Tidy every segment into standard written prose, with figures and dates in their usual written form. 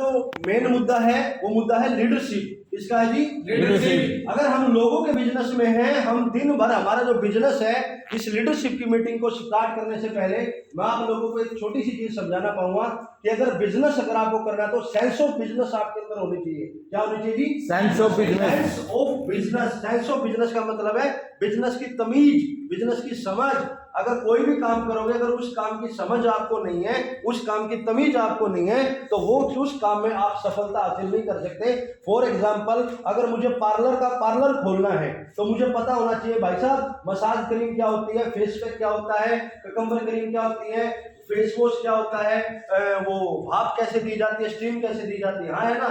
जो मेन मुद्दा है वो मुद्दा है लीडरशिप। इसका है जी लीडरशिप। अगर हम लोगों के बिजनेस में हैं, हम दिन भर हमारा जो बिजनेस है, इस लीडरशिप की मीटिंग को स्टार्ट करने से पहले मैं आप लोगों को एक छोटी सी चीज समझाना पाऊंगा कि अगर बिजनेस अगर आपको करना है तो सेंस ऑफ बिजनेस आपके अंदर होनी चाहिए। क्या होनी चाहिए जी? Sense of business. Sense of business. Sense of business का मतलब है बिजनेस की तमीज, बिजनेस की समझ। अगर कोई भी काम करोगे, अगर उस काम की समझ आपको नहीं है, उस काम की तमीज आपको नहीं है, तो वो उस काम में आप सफलता हासिल नहीं कर सकते। फॉर एग्जांपल, अगर मुझे पार्लर खोलना है तो मुझे पता होना चाहिए भाई साहब मसाज क्रीम क्या होती है, फेस पैक क्या होता है, ककम्बर क्रीम क्या होती है, फेस वॉश क्या होता है, वो भाप कैसे दी जाती है, स्टीम कैसे दी जाती है। हाँ है ना?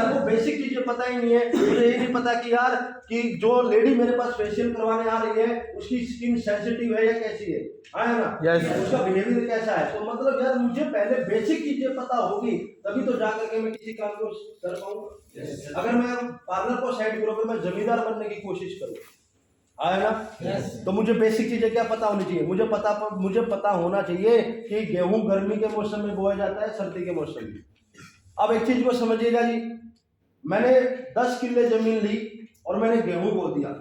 वो बेसिक चीजें पता ही नहीं है। मुझे ये नहीं पता कि यार कि जो लेडी मेरे पास फेशियल करवाने आ रही है उसकी स्किन सेंसिटिव है या कैसी है। हाँ है ना? उसका बिहेवियर कैसा है। तो मतलब यार मुझे पहले बेसिक चीजें पता होगी तभी तो जाकर के मैं किसी काम को कर पाऊंगा। अगर मैं पार्लर को साइड करूँ, अगर मैं जमींदार बनने की कोशिश करूँ, है ना, तो मुझे बेसिक चीजें क्या पता होनी चाहिए? मुझे पता होना चाहिए कि गेहूं गर्मी के मौसम में बोया जाता है, सर्दी के मौसम में। अब एक चीज को समझिएगा जी, मैंने 10 किले जमीन ली और मैंने गेहूं बो दिया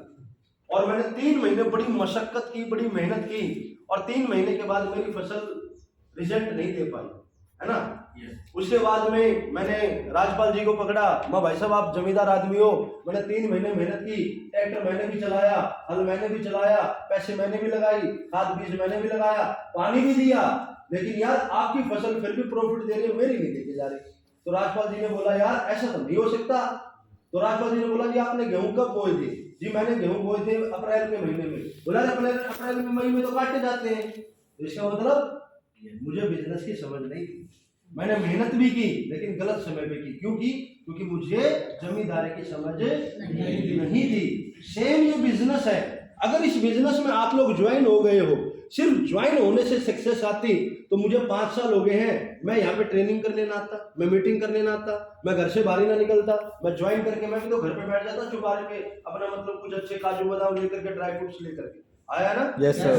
और मैंने 3 महीने बड़ी मशक्कत की, बड़ी मेहनत की और 3 महीने के बाद मेरी फसल रिजल्ट नहीं दे पाई, है ना। उसके बाद में मैंने राजपाल जी को पकड़ा, मैं भाई साहब आप जमींदार आदमी हो, मैंने 3 महीने मेहनत की, ट्रैक्टर मैंने भी चलाया, हल मैंने भी चलाया, पैसे मैंने भी लगाई, खाद बीज मैंने भी लगाया, पानी भी दिया, लेकिन यार आपकी फसल फिर भी प्रॉफिट दे रही है, मेरी नहीं देके जा रही। तो राजपाल जी ने बोला यार ऐसा तो नहीं हो सकता। तो राजपाल जी ने बोला जी आपने गेहूं कब बोए थे? जी मैंने गेहूं बोए थे अप्रैल के महीने में। बोला अप्रैल के महीने में तो काटे जाते हैं। तो इसका मतलब मुझे बिजनेस की समझ नहीं थी, मैंने मेहनत भी की लेकिन गलत समय पे की। क्योंकि मुझे जमींदारी की समझ नहीं थी। सेम ये बिजनेस है। अगर इस बिजनेस में आप लोग ज्वाइन हो गए हो, सिर्फ ज्वाइन होने से सक्सेस आती, तो मुझे 5 साल हो गए हैं, मैं यहाँ पे ट्रेनिंग कर लेना आता, मैं मीटिंग कर लेना आता, मैं घर से बाहर ही ना निकलता, मैं ज्वाइन करके मैं भी तो घर पे बैठ जाता चुबारे पे अपना मतलब कुछ अच्छे काजू बादाम लेकर के, ड्राई फ्रूट्स लेकर के। आया ना? Yes sir.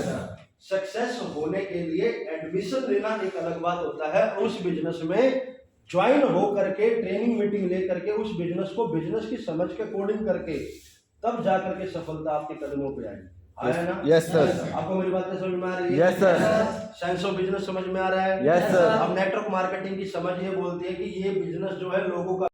सक्सेस होने के लिए एडमिशन लेना एक अलग बात होता है, उस बिजनेस में ज्वाइन हो करके ट्रेनिंग मीटिंग ले करके उस बिजनेस को बिजनेस की समझ के कोडिंग करके तब जाकर के सफलता आपके कदमों पे आएगी। आया ना? Yes sir. आपको मेरी बातें समझ में आ रही है? Yes sir. Science of business समझ में आ रहा है? Yes sir. अब नेटवर्क मार्केटिंग की समझ ये बोलती है कि ये बिजनेस जो है लोगों का